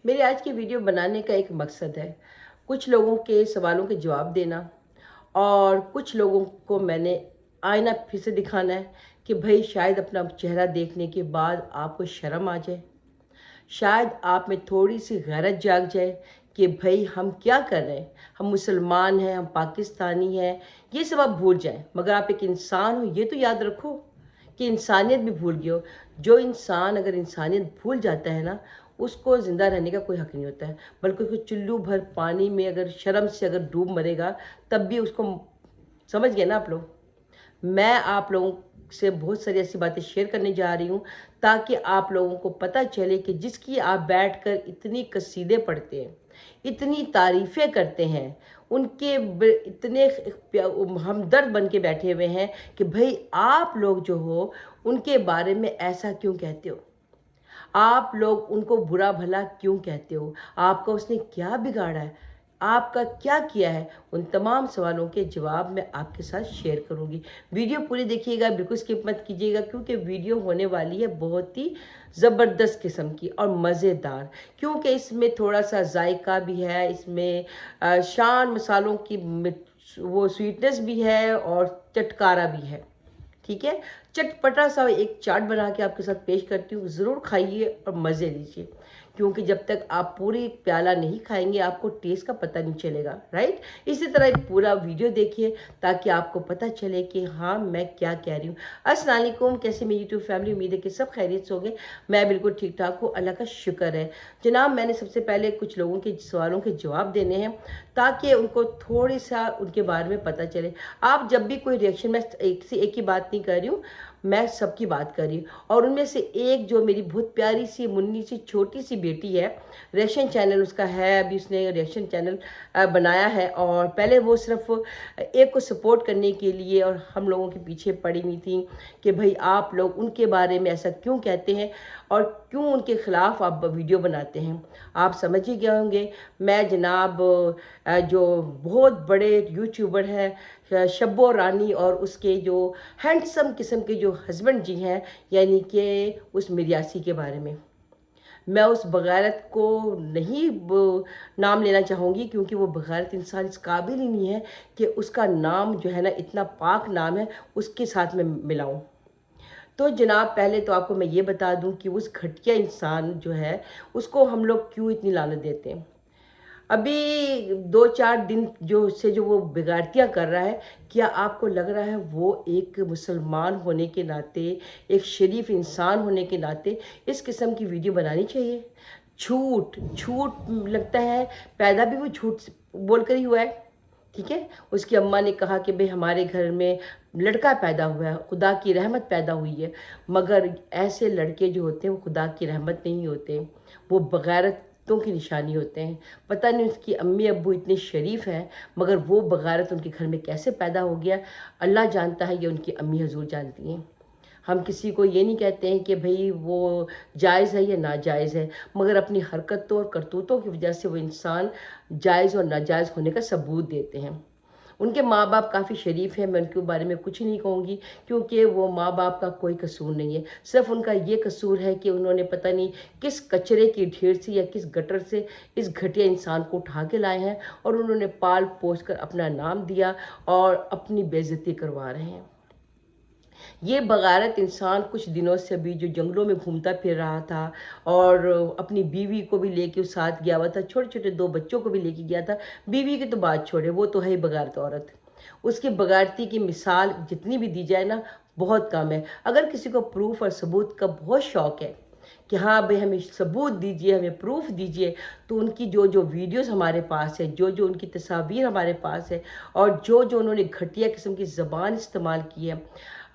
मेरे आज की वीडियो बनाने का एक मकसद है, कुछ लोगों के सवालों के जवाब देना और कुछ लोगों को मैंने आईना फिर से दिखाना है कि भाई शायद अपना चेहरा देखने के बाद आपको शर्म आ जाए, शायद आप में थोड़ी सी गैरत जाग जाए कि भाई हम क्या कर रहे हैं, हम मुसलमान हैं, हम पाकिस्तानी हैं, ये सब आप भूल जाएं। मगर आप एक इंसान हो, ये तो याद रखो कि इंसानियत भी भूल गए हो। जो इंसान अगर इंसानियत भूल जाता है ना, उसको ज़िंदा रहने का कोई हक नहीं होता है, बल्कि उसको चुल्लू भर पानी में अगर शर्म से अगर डूब मरेगा तब भी उसको, समझ गए ना आप लोग। मैं आप लोगों से बहुत सारी ऐसी बातें शेयर करने जा रही हूँ ताकि आप लोगों को पता चले कि जिसकी आप बैठकर इतनी कसीदे पढ़ते हैं, इतनी तारीफ़ें करते हैं, उनके इतने हमदर्द बन के बैठे हुए हैं कि भाई आप लोग जो हो उनके बारे में ऐसा क्यों कहते हो, आप लोग उनको बुरा भला क्यों कहते हो, आपका उसने क्या बिगाड़ा है, आपका क्या किया है। उन तमाम सवालों के जवाब मैं आपके साथ शेयर करूंगी। वीडियो पूरी देखिएगा, बिल्कुल स्किप मत कीजिएगा, क्योंकि वीडियो होने वाली है बहुत ही ज़बरदस्त किस्म की और मज़ेदार। क्योंकि इसमें थोड़ा सा जायका भी है, इसमें शान मसालों की वो स्वीटनेस भी है और चटकारा भी है। ठीक है, चटपटा सा एक चाट बना के आपके साथ पेश करती हूँ, ज़रूर खाइए और मज़े लीजिए, क्योंकि जब तक आप पूरी प्याला नहीं खाएंगे आपको टेस्ट का पता नहीं चलेगा, राइट। इसी तरह एक पूरा वीडियो देखिए ताकि आपको पता चले कि हाँ मैं क्या कह रही हूँ। अस्सलाम वालेकुम, कैसे मेरी यूट्यूब फैमिली, उम्मीद है कि सब खैरियत से होंगे। मैं बिल्कुल ठीक ठाक हूँ, अल्लाह का शुक्र है। जनाब, मैंने सबसे पहले कुछ लोगों के सवालों के जवाब देने हैं ताकि उनको थोड़ी सा उनके बारे में पता चले। आप जब भी कोई रिएक्शन, मैं एक से एक ही बात नहीं कर रही हूँ, मैं सबकी बात कर रही हूँ। और उनमें से एक जो मेरी बहुत प्यारी सी मुन्नी सी छोटी सी बेटी है, रिएक्शन चैनल उसका है, अभी उसने रिएक्शन चैनल बनाया है, और पहले वो सिर्फ एक को सपोर्ट करने के लिए और हम लोगों के पीछे पड़ी हुई थी कि भाई आप लोग उनके बारे में ऐसा क्यों कहते हैं और क्यों उनके ख़िलाफ़ आप वीडियो बनाते हैं। आप समझ ही गए होंगे, मैं जनाब जो बहुत बड़े यूट्यूबर हैं शब्बो रानी और उसके जो हैंडसम किस्म के जो हस्बैंड जी हैं, यानी कि उस मिर्यासी के बारे में मैं उस बग़ैरत को नहीं नाम लेना चाहूँगी, क्योंकि वो बग़ैरत इंसान इस काबिल ही नहीं है कि उसका नाम जो है ना, इतना पाक नाम है, उसके साथ में मिलाऊँ। तो जनाब, पहले तो आपको मैं ये बता दूं कि उस घटिया इंसान जो है उसको हम लोग क्यों इतनी लानत देते हैं। अभी 2-4 दिन जो वो बिगाड़तियाँ कर रहा है, क्या आपको लग रहा है वो एक मुसलमान होने के नाते, एक शरीफ इंसान होने के नाते इस किस्म की वीडियो बनानी चाहिए? झूठ झूठ लगता है, पैदा भी वो झूठ बोल कर ही हुआ है। ठीक है, उसकी अम्मा ने कहा कि भाई हमारे घर में लड़का पैदा हुआ है, खुदा की रहमत पैदा हुई है। मगर ऐसे लड़के जो होते हैं वो खुदा की रहमत नहीं होते, वो बग़ैरतों की निशानी होते हैं। पता नहीं उसकी अम्मी अब्बू इतने शरीफ हैं, मगर वो बग़ैरत उनके घर में कैसे पैदा हो गया, अल्लाह जानता है, ये उनकी अम्मी हजूर जानती हैं। हम किसी को ये नहीं कहते हैं कि भाई वो जायज़ है या नाजायज़ है, मगर अपनी हरकतों और करतूतों की वजह से वो इंसान जायज़ और नाजायज़ होने का सबूत देते हैं। उनके माँ बाप काफ़ी शरीफ हैं, मैं उनके बारे में कुछ नहीं कहूँगी, क्योंकि वो माँ बाप का कोई कसूर नहीं है। सिर्फ़ उनका ये कसूर है कि उन्होंने पता नहीं किस कचरे की ढेर से या किस गटर से इस घटिया इंसान को उठा के लाए हैं और उन्होंने पाल पोस कर अपना नाम दिया और अपनी बेइज्जती करवा रहे हैं। ये बग़ारत इंसान कुछ दिनों से अभी जो जंगलों में घूमता फिर रहा था और अपनी बीवी को भी लेके उस साथ गया हुआ था, छोटे-छोटे 2 बच्चों को भी लेके गया था। बीवी की तो बात छोड़े, वो तो है ही बग़ारत औरत। उसकी बग़ारती की मिसाल जितनी भी दी जाए ना, बहुत कम है। अगर किसी को प्रूफ़ और सबूत का बहुत शौक़ है कि हाँ भाई हमें सबूत दीजिए, हमें प्रूफ़ दीजिए, तो उनकी जो वीडियोज़ हमारे पास है, जो उनकी तस्वीर हमारे पास है और जो उन्होंने घटिया किस्म की ज़बान इस्तेमाल की है,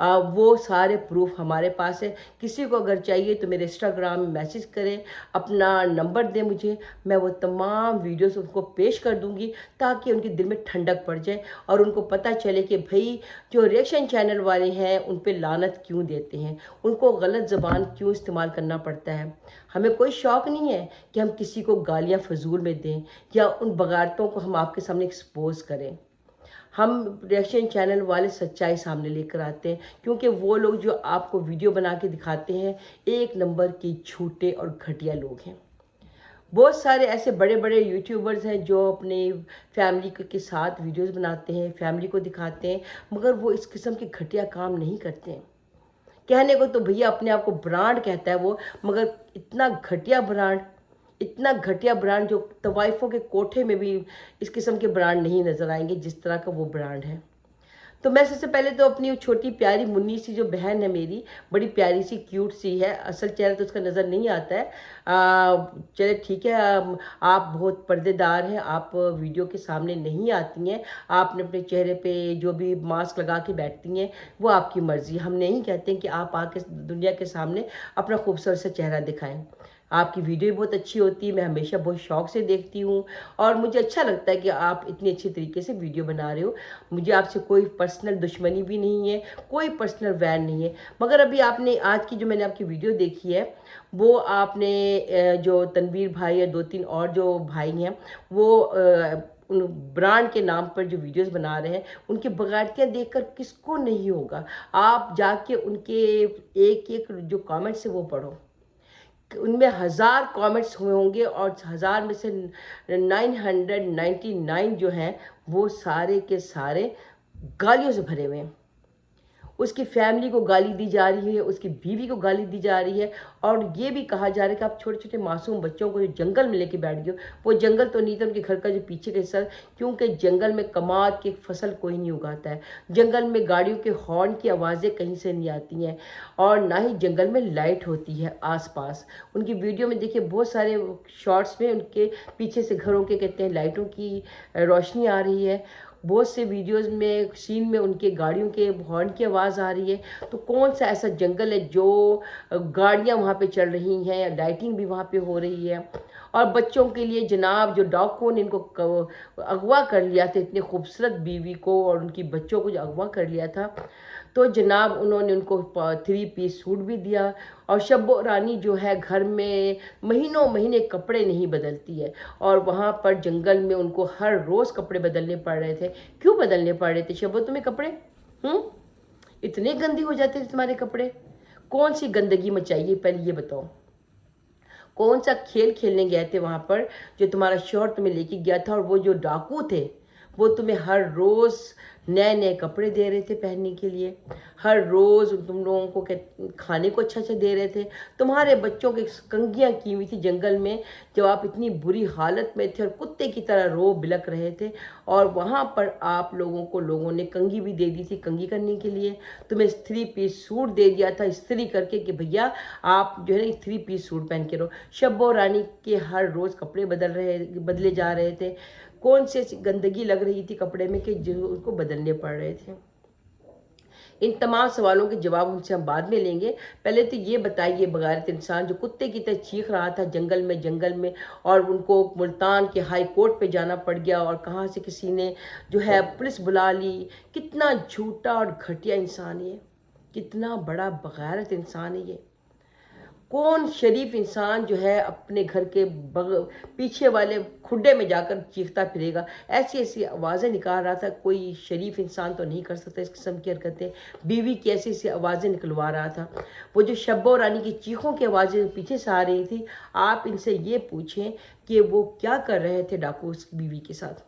वो सारे प्रूफ़ हमारे पास है। किसी को अगर चाहिए तो मेरे इंस्टाग्राम में मैसेज करें, अपना नंबर दें मुझे, मैं वो तमाम वीडियोज़ उनको पेश कर दूँगी ताकि उनके दिल में ठंडक पड़ जाए और उनको पता चले कि भई जो रिएक्शन चैनल वाले हैं उन पे लानत क्यों देते हैं, उनको गलत ज़बान क्यों इस्तेमाल करना पड़ता है। हमें कोई शौक़ नहीं है कि हम किसी को गालियाँ फ़ज़ूल में दें या उन बगारतों को हम आपके सामने एक्सपोज़ करें। हम रिएक्शन चैनल वाले सच्चाई सामने लेकर आते हैं, क्योंकि वो लोग जो आपको वीडियो बना के दिखाते हैं, एक नंबर के झूठे और घटिया लोग हैं। बहुत सारे ऐसे बड़े बड़े यूट्यूबर्स हैं जो अपने फैमिली के साथ वीडियोस बनाते हैं, फैमिली को दिखाते हैं, मगर वो इस किस्म के घटिया काम नहीं करते हैं। कहने को तो भैया अपने आप को ब्रांड कहता है वो, मगर इतना घटिया ब्रांड जो तवाइफों के कोठे में भी इस किस्म के ब्रांड नहीं नज़र आएंगे जिस तरह का वो ब्रांड है। तो मैं सबसे पहले तो अपनी वो छोटी प्यारी मुन्नी सी जो बहन है मेरी, बड़ी प्यारी सी क्यूट सी है, असल चेहरा तो उसका नज़र नहीं आता है। चले ठीक है, आप बहुत पर्देदार हैं, आप वीडियो के सामने नहीं आती हैं, आपने अपने चेहरे पे जो भी मास्क लगा के बैठती हैं वो आपकी मर्ज़ी। हम नहीं कहते हैं कि आप आके दुनिया के सामने अपना खूबसूरत सा चेहरा दिखाएं। आपकी वीडियो भी बहुत अच्छी होती है, मैं हमेशा बहुत शौक से देखती हूँ और मुझे अच्छा लगता है कि आप इतनी अच्छी तरीके से वीडियो बना रहे हो। मुझे आपसे कोई पर्सनल दुश्मनी भी नहीं है, कोई पर्सनल वैर नहीं है। मगर अभी आपने आज की जो मैंने आपकी वीडियो देखी है वो आपने जो तनवीर भाई या 2-3 और जो भाई हैं वो उन ब्रांड के नाम पर जो वीडियोस बना रहे हैं, उनकी बगावतियाँ देखकर किसको नहीं होगा। आप जाके उनके एक एक जो कमेंट्स है वो पढ़ो, उनमें 1000 कमेंट्स हुए होंगे और 1000 में से 999 जो हैं वो सारे के सारे गालियों से भरे हुए हैं। उसकी फैमिली को गाली दी जा रही है, उसकी बीवी को गाली दी जा रही है और ये भी कहा जा रहा है कि आप छोटे छोटे मासूम बच्चों को जो जंगल में लेके बैठ गए। वो जंगल तो नहीं था, उनके घर का जो पीछे का हिस्सा, क्योंकि जंगल में कमाद की फसल कोई नहीं उगाता है, जंगल में गाड़ियों के हॉर्न की आवाज़ें कहीं से नहीं आती हैं और ना ही जंगल में लाइट होती है आसपास। उनकी वीडियो में देखिए बहुत सारे शॉर्ट्स में उनके पीछे से घरों के कहते हैं लाइटों की रोशनी आ रही है, बहुत से वीडियोस में सीन में उनके गाड़ियों के हॉर्न की आवाज़ आ रही है। तो कौन सा ऐसा जंगल है जो गाड़ियां वहाँ पे चल रही हैं, लाइटिंग भी वहाँ पे हो रही है। और बच्चों के लिए जनाब जो डाकुओं ने इनको अगवा कर लिया था, इतने खूबसूरत बीवी को और उनकी बच्चों को जो अगवा कर लिया था, तो जनाब उन्होंने उनको 3 पीस सूट भी दिया। और शब्बो रानी जो है घर में महीनों महीने कपड़े नहीं बदलती है और वहाँ पर जंगल में उनको हर रोज़ कपड़े बदलने पड़ रहे थे। क्यों बदलने पड़ रहे थे शब्बो तुम्हें कपड़े? इतने गंदे हो जाते थे तुम्हारे कपड़े? कौन सी गंदगी मचाई है पहले ये बताओ? कौन सा खेल खेलने गए थे वहाँ पर जो तुम्हारा शौहर तुम्हें लेके गया था और वो जो डाकू थे वो तुम्हें हर रोज़ नए नए कपड़े दे रहे थे पहनने के लिए, हर रोज़ तुम लोगों को खाने को अच्छा अच्छा दे रहे थे, तुम्हारे बच्चों की कंघियाँ की हुई थी जंगल में जब आप इतनी बुरी हालत में थे और कुत्ते की तरह रो बिलक रहे थे, और वहाँ पर आप लोगों ने कंघी भी दे दी थी कंघी करने के लिए, तुम्हें 3 पीस सूट दे दिया था इस्त्री करके कि भैया आप जो है 3 पीस सूट पहन के रहो। शब्बो रानी के हर रोज़ कपड़े बदले जा रहे थे। कौन सी ऐसी गंदगी लग रही थी कपड़े में कि जो उनको बदलने पड़ रहे थे? इन तमाम सवालों के जवाब उनसे हम बाद में लेंगे। पहले तो ये बताइए, बगैरत इंसान जो कुत्ते की तरह चीख रहा था जंगल में और उनको मुल्तान के हाई कोर्ट पे जाना पड़ गया और कहाँ से किसी ने जो है पुलिस बुला ली, कितना झूठा और घटिया इंसान है ये, कितना बड़ा बगैरत इंसान है ये। कौन शरीफ इंसान जो है अपने घर के पीछे वाले खुड्डे में जाकर चीखता फिरेगा? ऐसी ऐसी आवाज़ें निकाल रहा था, कोई शरीफ इंसान तो नहीं कर सकता इस किस्म की हरकतें। बीवी की ऐसी ऐसी आवाज़ें निकलवा रहा था। वो जो शब्बो रानी की चीखों की आवाज़ें पीछे से आ रही थी, आप इनसे ये पूछें कि वो क्या कर रहे थे डाकू उसकी बीवी के साथ।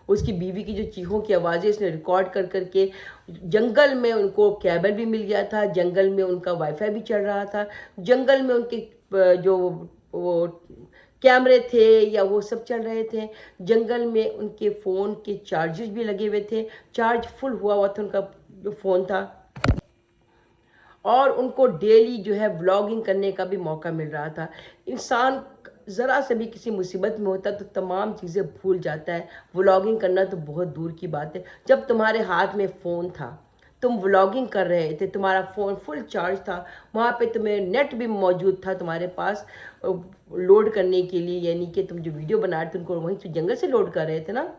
उसकी बीवी की जो चीखों की आवाज़ें इसने रिकॉर्ड कर करके, जंगल में उनको केबल भी मिल गया था, जंगल में उनका वाईफाई भी चल रहा था, जंगल में उनके जो वो कैमरे थे या वो सब चल रहे थे, जंगल में उनके फ़ोन के चार्जेस भी लगे हुए थे, चार्ज फुल हुआ था उनका जो फ़ोन था, और उनको डेली जो है व्लॉगिंग करने का भी मौका मिल रहा था। इंसान ज़रा से भी किसी मुसीबत में होता तो तमाम चीज़ें भूल जाता है, व्लॉगिंग करना तो बहुत दूर की बात है। जब तुम्हारे हाथ में फ़ोन था, तुम व्लॉगिंग कर रहे थे, तुम्हारा फ़ोन फुल चार्ज था, वहाँ पे तुम्हें नेट भी मौजूद था तुम्हारे पास लोड करने के लिए, यानी कि तुम जो वीडियो बना रहे थे उनको वहीं से जंगल से लोड कर रहे थे ना।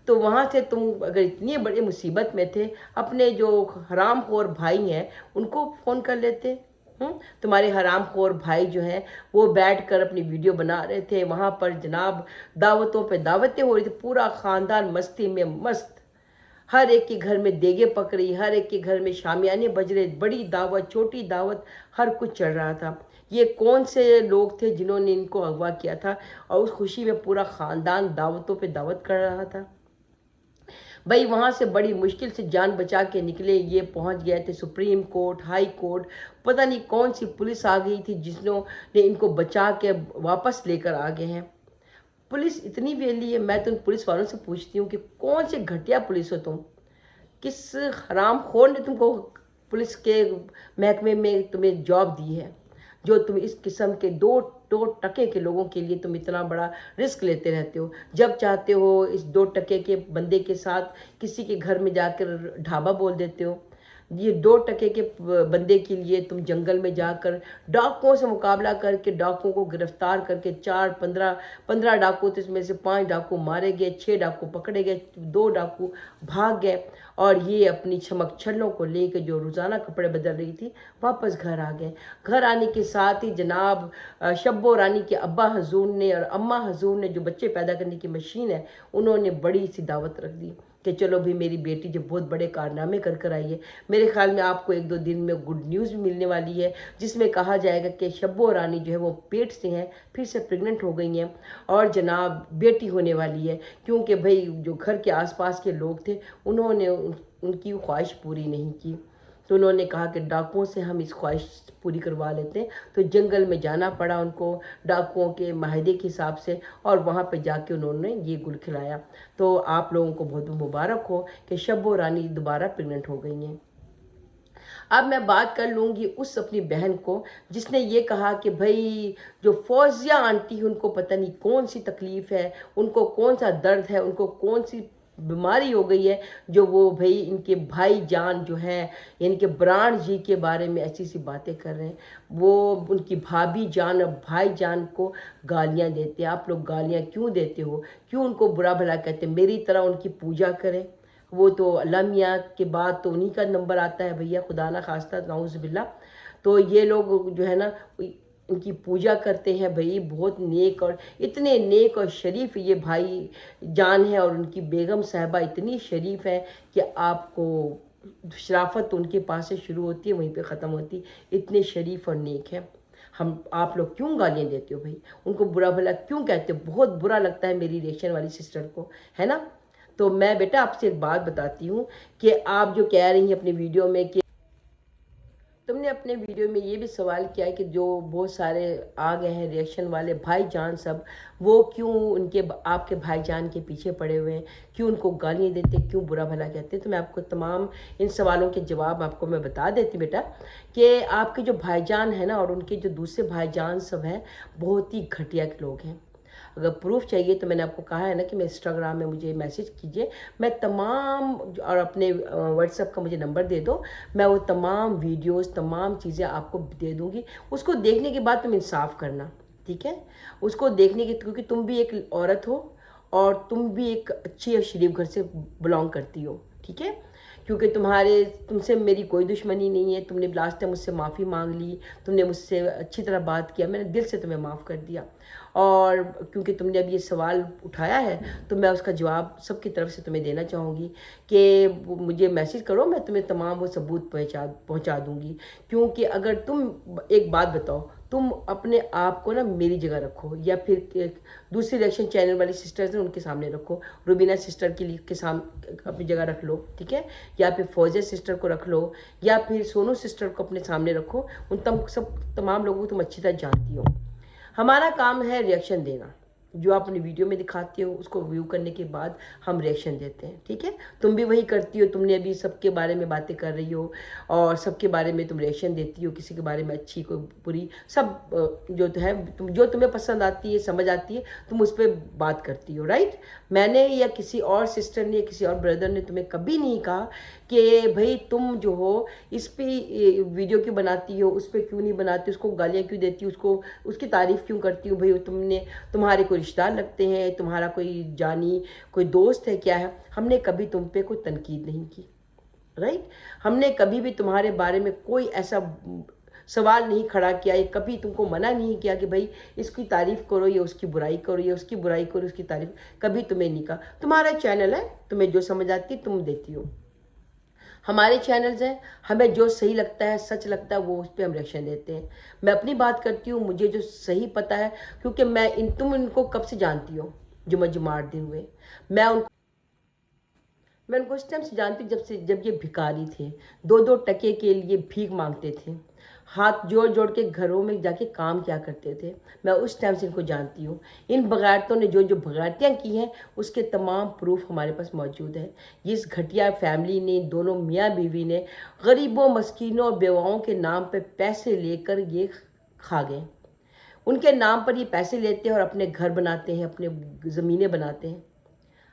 तो वहाँ से तुम अगर इतनी बड़ी मुसीबत में थे, अपने जो हरामखोर भाई हैं उनको फ़ोन कर लेते। तुम्हारे हरामखोर भाई जो हैं वो बैठकर अपनी वीडियो बना रहे थे, वहाँ पर जनाब दावतों पे दावतें हो रही थी, पूरा ख़ानदान मस्ती में मस्त, हर एक के घर में देगे पक रही, हर एक के घर में शामियाने बज रहे, बड़ी दावत छोटी दावत हर कुछ चल रहा था। ये कौन से लोग थे जिन्होंने इनको अगवा किया था और उस खुशी में पूरा ख़ानदान दावतों पे दावत कर रहा था। भाई वहाँ से बड़ी मुश्किल से जान बचा के निकले, ये पहुँच गए थे सुप्रीम कोर्ट, हाई कोर्ट, पता नहीं कौन सी पुलिस आ गई थी जिन्होंने इनको बचा के वापस लेकर आ गए हैं। पुलिस इतनी वेली है, मैं तो उन पुलिस वालों से पूछती हूँ कि कौन से घटिया पुलिस हो तुम, किस हरामखोर ने तुमको पुलिस के महकमे में तुम्हें जॉब दी है, जो तुम इस किस्म के दो दो टके के लोगों के लिए तुम इतना बड़ा रिस्क लेते रहते हो। जब चाहते हो इस 2 टके के बंदे के साथ किसी के घर में जाकर ढाबा बोल देते हो। ये 2 टके के बंदे के लिए तुम जंगल में जाकर डाकुओं से मुकाबला करके डाकुओं को गिरफ्तार करके 15 डाकू थे, इसमें से 5 डाकू मारे गए, 6 डाकू पकड़े गए, 2 डाकू भाग गए और ये अपनी चमक छल्लों को लेकर जो रोज़ाना कपड़े बदल रही थी वापस घर आ गए। घर आने के साथ ही जनाब शब्बो रानी के अब्बा हजूर ने और अम्मा हजूर ने, जो बच्चे पैदा करने की मशीन है, उन्होंने बड़ी सी दावत रख दी कि चलो भी मेरी बेटी जो बहुत बड़े कारनामे कर कर आई है, मेरे ख्याल में आपको 1-2 दिन में गुड न्यूज़ भी मिलने वाली है, जिसमें कहा जाएगा कि शब्बो रानी जो है वो पेट से हैं, फिर से प्रेग्नेंट हो गई हैं और जनाब बेटी होने वाली है। क्योंकि भाई जो घर के आसपास के लोग थे उन्होंने उनकी ख्वाहिश पूरी नहीं की, तो उन्होंने कहा कि डाकुओं से हम इस ख्वाहिश पूरी करवा लेते हैं। तो जंगल में जाना पड़ा उनको डाकुओं के माहिदे के हिसाब से और वहाँ पे जाके उन्होंने ये गुल खिलाया। तो आप लोगों को बहुत मुबारक हो कि शब्बो रानी दोबारा प्रेग्नेंट हो गई हैं। अब मैं बात कर लूँगी उस अपनी बहन को जिसने ये कहा कि भाई जो फौजिया आंटी है उनको पता नहीं कौन सी तकलीफ़ है, उनको कौन सा दर्द है, उनको कौन सी बीमारी हो गई है, जो वो भाई इनके भाई जान जो है, इनके ब्रांड जी के बारे में ऐसी सी बातें कर रहे हैं। वो उनकी भाभी जान और भाई जान को गालियां देते हैं। आप लोग गालियां क्यों देते हो, क्यों उनको बुरा भला कहते हैं? मेरी तरह उनकी पूजा करें। वो तो अल्लाह मियाँ के बाद तो उन्हीं का नंबर आता है भैया, खुदा ना खास्ता नाउज़ बिल्ला। तो ये लोग जो है ना इनकी पूजा करते हैं भाई, बहुत नेक और इतने नेक और शरीफ ये भाई जान है और उनकी बेगम साहिबा इतनी शरीफ है कि आपको शराफत तो उनके पास से शुरू होती है वहीं पे ख़त्म होती है, इतने शरीफ और नेक है। हम आप लोग क्यों गालियाँ देते हो भाई, उनको बुरा भला क्यों कहते हो? बहुत बुरा लगता है मेरी रिएक्शन वाली सिस्टर को, है ना। तो मैं बेटा आपसे एक बात बताती हूँ कि आप जो कह रही हैं अपनी वीडियो में कि तुमने अपने वीडियो में ये भी सवाल किया है कि जो बहुत सारे आ गए हैं रिएक्शन वाले भाईजान सब, वो क्यों उनके आपके भाईजान के पीछे पड़े हुए हैं, क्यों उनको गालियाँ देते, क्यों बुरा भला कहते हैं। तो मैं आपको तमाम इन सवालों के जवाब आपको मैं बता देती बेटा कि आपके जो भाईजान है ना और उनके जो दूसरे भाईजान सब हैं, बहुत ही घटिया के लोग हैं। अगर प्रूफ चाहिए तो मैंने आपको कहा है ना कि मैं इंस्टाग्राम में मुझे मैसेज कीजिए, मैं तमाम और अपने व्हाट्सएप का मुझे नंबर दे दो, मैं वो तमाम वीडियोस तमाम चीज़ें आपको दे दूँगी। उसको देखने के बाद तुम इंसाफ करना, ठीक है? उसको देखने की, क्योंकि तुम भी एक औरत हो और तुम भी एक अच्छी और शरीफ घर से बिलोंग करती हो, ठीक है? क्योंकि तुमसे मेरी कोई दुश्मनी नहीं है। तुमने लास्ट टाइम मुझसे माफ़ी मांग ली, तुमने मुझसे अच्छी तरह बात किया, मैंने दिल से तुम्हें माफ़ कर दिया। और क्योंकि तुमने अब ये सवाल उठाया है तो मैं उसका जवाब सबकी तरफ से तुम्हें देना चाहूँगी कि मुझे मैसेज करो, मैं तुम्हें तमाम वो सबूत पहुँचा दूँगी। क्योंकि अगर तुम एक बात बताओ, तुम अपने आप को ना मेरी जगह रखो या फिर एक दूसरी रिएक्शन चैनल वाली सिस्टर्स हैं उनके सामने रखो, रुबीना सिस्टर के सामने अपनी जगह रख लो, ठीक है? या फिर फौजिया सिस्टर को रख लो या फिर सोनू सिस्टर को अपने सामने रखो। उन तमाम लोगों को तुम अच्छी तरह जानती हो। हमारा काम है रिएक्शन देना, जो आप अपनी वीडियो में दिखाते हो उसको व्यू करने के बाद हम रिएक्शन देते हैं, ठीक है? तुम भी वही करती हो, तुमने अभी सबके बारे में बातें कर रही हो और सबके बारे में तुम रिएक्शन देती हो, किसी के बारे में अच्छी कोई बुरी सब जो तो है जो तुम्हें पसंद आती है, समझ आती है, तुम उस पर बात करती हो, राइट? मैंने या किसी और सिस्टर ने या किसी और ब्रदर ने तुम्हें कभी नहीं कहा कि भाई तुम जो हो इस पे वीडियो क्यों बनाती हो, उस पर क्यों नहीं बनाती, उसको गालियाँ क्यों देती हो, उसको उसकी तारीफ़ क्यों करती हो। भाई तुम्हारे कोई रिश्तेदार लगते हैं, तुम्हारा कोई जानी कोई दोस्त है क्या है? हमने कभी तुम पे कोई तनकीद नहीं की, राइट? हमने कभी भी तुम्हारे बारे में कोई ऐसा सवाल नहीं खड़ा किया, ये कभी तुमको मना नहीं किया कि भाई इसकी तारीफ़ करो या उसकी बुराई करो या उसकी बुराई करो उसकी तारीफ़, कभी तुम्हें नहीं कहा। तुम्हारा चैनल है, तुम्हें जो समझ आती है तुम देती हो। हमारे चैनल्स हैं, हमें जो सही लगता है, सच लगता है, वो उस पर हम रिएक्शन देते हैं। मैं अपनी बात करती हूँ, मुझे जो सही पता है, क्योंकि तुम इनको कब से जानती हो, जुम्मार दिन हुए। मैं उनको उस टाइम से जानती हूँ जब ये भिखारी थे, 2-2 टके के लिए भीख मांगते थे, हाथ जोड़ जोड़ के घरों में जाके काम किया करते थे। मैं उस टाइम से इनको जानती हूँ। इन बगावतों ने जो जो बगावतियाँ की हैं, उसके तमाम प्रूफ हमारे पास मौजूद है। इस घटिया फैमिली ने, दोनों मियाँ बीवी ने गरीबों, मस्कीनों और बेवाओं के नाम पे पैसे लेकर ये खा गए। उनके नाम पर ये पैसे लेते हैं और अपने घर बनाते हैं, अपने ज़मीनें बनाते हैं।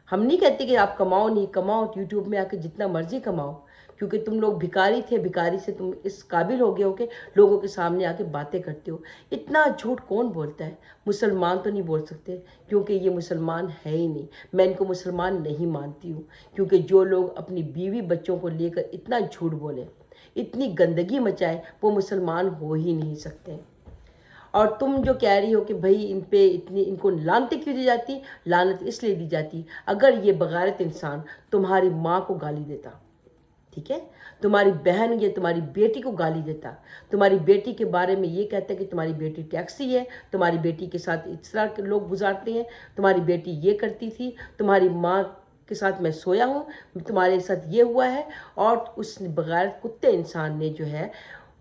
हम नहीं कहते कि आप कमाओ नहीं कमाओ, यूट्यूब में आके जितना मर्जी कमाओ, क्योंकि तुम लोग भिखारी थे, भिखारी से तुम इस काबिल हो गए हो कि लोगों के सामने आके बातें करते हो। इतना झूठ कौन बोलता है? मुसलमान तो नहीं बोल सकते, क्योंकि ये मुसलमान है ही नहीं। मैं इनको मुसलमान नहीं मानती हूँ, क्योंकि जो लोग अपनी बीवी बच्चों को लेकर इतना झूठ बोले, इतनी गंदगी मचाए, वो मुसलमान हो ही नहीं सकते। और तुम जो कह रही हो कि भाई इन पे इतनी, इनको लानतें क्यों दी जाती? लानत इसलिए दी जाती, अगर ये बगारत इंसान तुम्हारी माँ को गाली देता, ठीक है, तुम्हारी बहन या तुम्हारी बेटी को गाली देता, तुम्हारी बेटी के बारे में ये कहता है कि तुम्हारी बेटी टैक्सी है, तुम्हारी बेटी के साथ इस तरह के लोग गुजारते हैं, तुम्हारी बेटी ये करती थी, तुम्हारी माँ के साथ मैं सोया हूँ, तुम्हारे साथ ये हुआ है, और उस बगैर कुत्ते इंसान ने जो है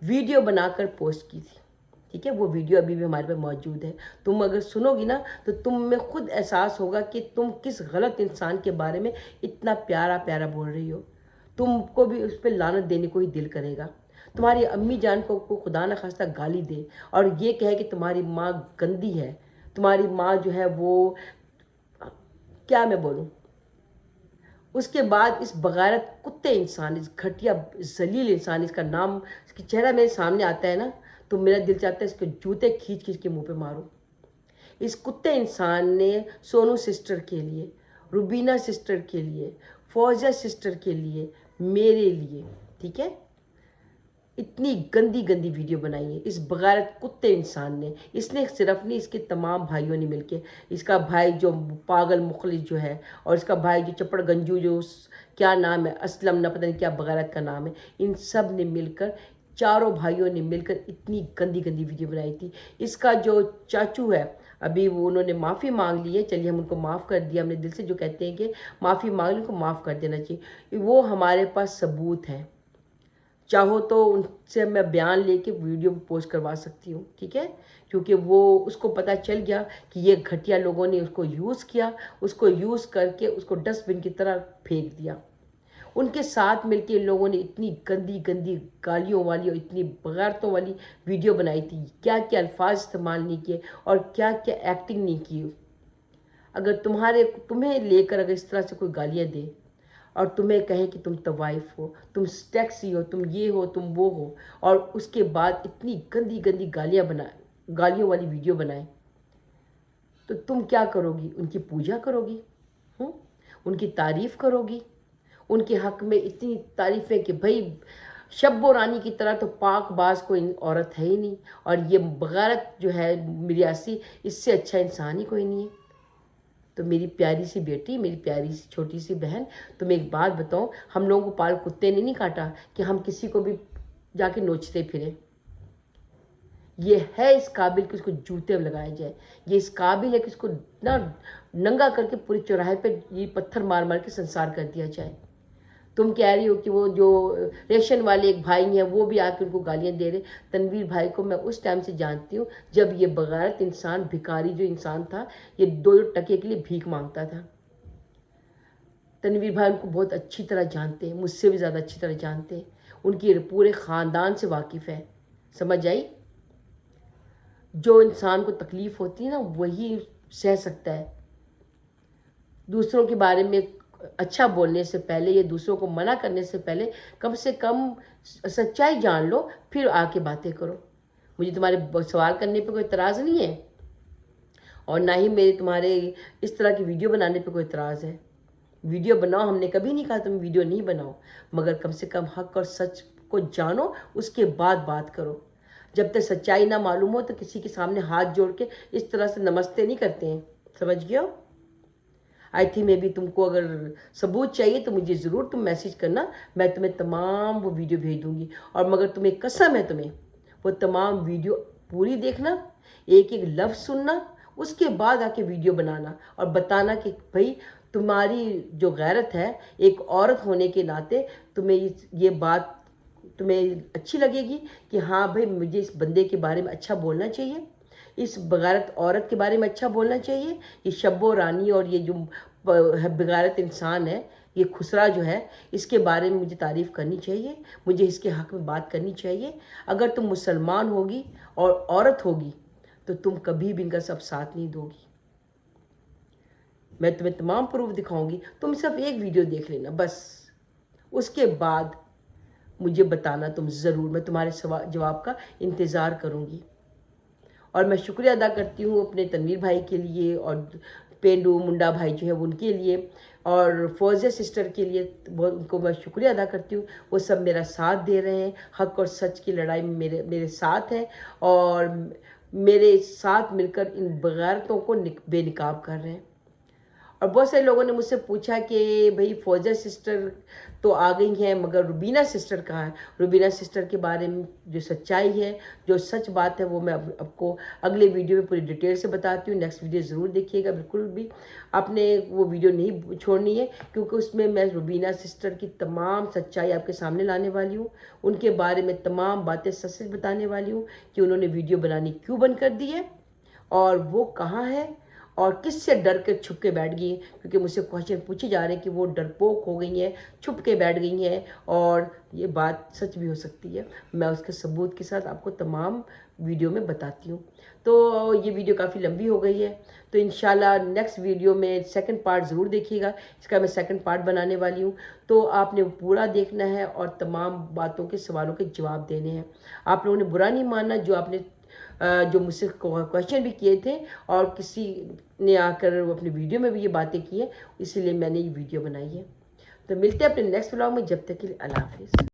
वीडियो बनाकर पोस्ट की थी, ठीक है, वो वीडियो अभी भी हमारे पे मौजूद है। तुम अगर सुनोगी ना तो तुम में खुद एहसास होगा कि तुम किस गलत इंसान के बारे में इतना प्यारा प्यारा बोल रही हो। तुमको भी उस पर लानत देने को ही दिल करेगा। तुम्हारी अम्मी जान को खुदा न खास्ता गाली दे और ये कहे कि तुम्हारी माँ गंदी है, तुम्हारी माँ जो है वो, क्या मैं बोलूँ। उसके बाद इस बगारत कुत्ते इंसान, इस घटिया जलील इंसान, इसका नाम, इसकी चेहरा मेरे सामने आता है ना तो मेरा दिल चाहता है इसके जूते खींच खींच के मुंह पे मारूं। इस कुत्ते इंसान ने सोनू सिस्टर के लिए, रुबीना सिस्टर के लिए, फौजिया सिस्टर के लिए, मेरे लिए, ठीक है, इतनी गंदी गंदी वीडियो बनाई है इस बगारत कुत्ते इंसान ने। इसने सिर्फ नहीं, इसके तमाम भाइयों ने मिलके, इसका भाई जो पागल मुखलिस जो है, और इसका भाई जो चपड़ गंजू जो क्या नाम है, असलम ना पता नहीं क्या बगारत का नाम है, इन सब ने मिलकर, चारों भाइयों ने मिलकर इतनी गंदी गंदी वीडियो बनाई थी। इसका जो चाचू है, अभी वो उन्होंने माफ़ी मांग ली है, चलिए हम उनको माफ़ कर दिया, हमने दिल से जो कहते हैं कि माफ़ी मांग ली, उनको माफ़ कर देना चाहिए। वो हमारे पास सबूत है, चाहो तो उनसे मैं बयान लेके वीडियो पोस्ट करवा सकती हूँ, ठीक है, क्योंकि वो, उसको पता चल गया कि ये घटिया लोगों ने उसको यूज़ किया, उसको यूज़ करके उसको डस्टबिन की तरह फेंक दिया। उनके साथ मिलके इन लोगों ने इतनी गंदी गंदी गालियों वाली और इतनी बगारतों वाली वीडियो बनाई थी, क्या क्या अल्फाज इस्तेमाल नहीं किए और क्या क्या एक्टिंग नहीं की। अगर तुम्हें लेकर अगर इस तरह से कोई गालियाँ दे और तुम्हें कहे कि तुम तवाइफ हो, तुम टैक्सी हो, तुम ये हो, तुम वो हो, और उसके बाद इतनी गंदी गंदी गालियों वाली वीडियो बनाए, तो तुम क्या करोगी? उनकी पूजा करोगी? उनकी तारीफ़ करोगी? उनके हक में इतनी तारीफ़ें कि भाई शब्बो रानी की तरह तो पाकबाज कोई औरत है ही नहीं, और ये बगारत जो है मिर्यासी, इससे अच्छा इंसान ही कोई नहीं है। तो मेरी प्यारी सी बेटी, मेरी प्यारी सी छोटी सी बहन, तुम्हें एक बात बताऊं, हम लोगों को पाल कुत्ते ने नहीं काटा कि हम किसी को भी जाके नोचते फिरें। ये है इस काबिल कि उसको जूते लगाए जाए, ये इस काबिल है कि उसको ना नंगा करके पूरे चौराहे पे ये पत्थर मार मार के संसार कर दिया जाए। तुम कह रही हो कि वो जो रेशन वाले एक भाई हैं वो भी आके उनको गालियां दे रहे। तनवीर भाई को मैं उस टाइम से जानती हूँ जब ये बगारत इंसान, भिखारी जो इंसान था, ये 2 टके के लिए भीख मांगता था। तनवीर भाई उनको बहुत अच्छी तरह जानते हैं, मुझसे भी ज़्यादा अच्छी तरह जानते हैं, उनकी पूरे ख़ानदान से वाकिफ़ है। समझ आई? जो इंसान को तकलीफ़ होती है ना वही सह सकता है। दूसरों के बारे में अच्छा बोलने से पहले या दूसरों को मना करने से पहले कम से कम सच्चाई जान लो, फिर आके बातें करो। मुझे तुम्हारे सवाल करने पे कोई इतराज़ नहीं है, और ना ही मेरे तुम्हारे इस तरह की वीडियो बनाने पे कोई इतराज़ है। वीडियो बनाओ, हमने कभी नहीं कहा तुम वीडियो नहीं बनाओ, मगर कम से कम हक और सच को जानो, उसके बाद बात करो। جب تک سچائی نہ معلوم ہو تو کسی کے سامنے ہاتھ جوڑ کے اس طرح سے نمستے نہیں کرتے ہیں، سمجھ گئے ہو؟ آئی تھنک میں بھی تم کو اگر ثبوت چاہیے تو مجھے ضرور تم میسیج کرنا، میں تمہیں تمام وہ ویڈیو بھیج دوں گی، اور مگر تمہیں قسم ہے تمہیں وہ تمام ویڈیو پوری دیکھنا، ایک ایک لفظ سننا، اس کے بعد آ کے ویڈیو بنانا اور بتانا کہ بھائی تمہاری جو غیرت ہے ایک عورت ہونے کے ناطے تمہیں یہ بات تمہیں اچھی لگے گی کہ ہاں بھائی مجھے اس بندے کے بارے میں اچھا بولنا چاہیے، اس بغیرت عورت کے بارے میں اچھا بولنا چاہیے، یہ شب و رانی اور یہ جو بغیرت انسان ہے، یہ خسرا جو ہے، اس کے بارے میں مجھے تعریف کرنی چاہیے، مجھے اس کے حق میں بات کرنی چاہیے۔ اگر تم مسلمان ہوگی اور عورت ہوگی تو تم کبھی بھی ان کا سب ساتھ نہیں دو گی۔ میں تمہیں تمام پروف دکھاؤں گی، تم صرف ایک ویڈیو دیکھ لینا بس، اس کے بعد مجھے بتانا تم ضرور، میں تمہارے جواب کا انتظار کروں گی۔ اور میں شکریہ ادا کرتی ہوں اپنے تنویر بھائی کے لیے، اور پینڈو منڈا بھائی جو ہے ان کے لیے، اور فوزیہ سسٹر کے لیے ان کو میں شکریہ ادا کرتی ہوں، وہ سب میرا ساتھ دے رہے ہیں، حق اور سچ کی لڑائی میں میرے ساتھ ہیں، اور میرے ساتھ مل کر ان بغیرتوں کو بے نقاب کر رہے ہیں۔ اور بہت سارے لوگوں نے مجھ سے پوچھا کہ بھئی فوزیہ سسٹر تو آ گئی ہیں مگر روبینہ سسٹر کہاں ہے؟ روبینہ سسٹر کے بارے میں جو سچائی ہے، جو سچ بات ہے، وہ میں آپ کو اگلے ویڈیو میں پوری ڈیٹیل سے بتاتی ہوں۔ نیکسٹ ویڈیو ضرور دیکھیے گا، بالکل بھی آپ نے وہ ویڈیو نہیں چھوڑنی ہے، کیونکہ اس میں روبینہ سسٹر کی تمام سچائی آپ کے سامنے لانے والی ہوں، ان کے بارے میں تمام باتیں سچ سچ بتانے والی ہوں کہ انہوں نے ویڈیو بنانی کیوں بند کر دی ہے، اور وہ کہاں ہے، اور کس سے ڈر کے چھپ کے بیٹھ گئی ہیں، کیونکہ مجھ سے کوشچن پوچھے جا رہے ہیں کہ وہ ڈرپوک ہو گئی ہیں، چھپ کے بیٹھ گئی ہیں، اور یہ بات سچ بھی ہو سکتی ہے، میں اس کے ثبوت کے ساتھ آپ کو تمام ویڈیو میں بتاتی ہوں۔ تو یہ ویڈیو کافی لمبی ہو گئی ہے، تو انشاءاللہ نیکسٹ ویڈیو میں سیکنڈ پارٹ ضرور دیکھیے گا، اس کا میں سیکنڈ پارٹ بنانے والی ہوں، تو آپ نے پورا دیکھنا ہے اور تمام باتوں کے سوالوں کے جواب دینے ہیں۔ آپ لوگوں نے برا نہیں ماننا، جو آپ نے جو مجھ سے کوشچن بھی کیے تھے، اور کسی نے آ کر اپنی ویڈیو میں بھی یہ باتیں کی ہیں، اسی لیے میں نے یہ ویڈیو بنائی ہے۔ تو ملتے ہیں اپنے نیکسٹ ولاگ میں، جب تک کے لیے اللہ حافظ۔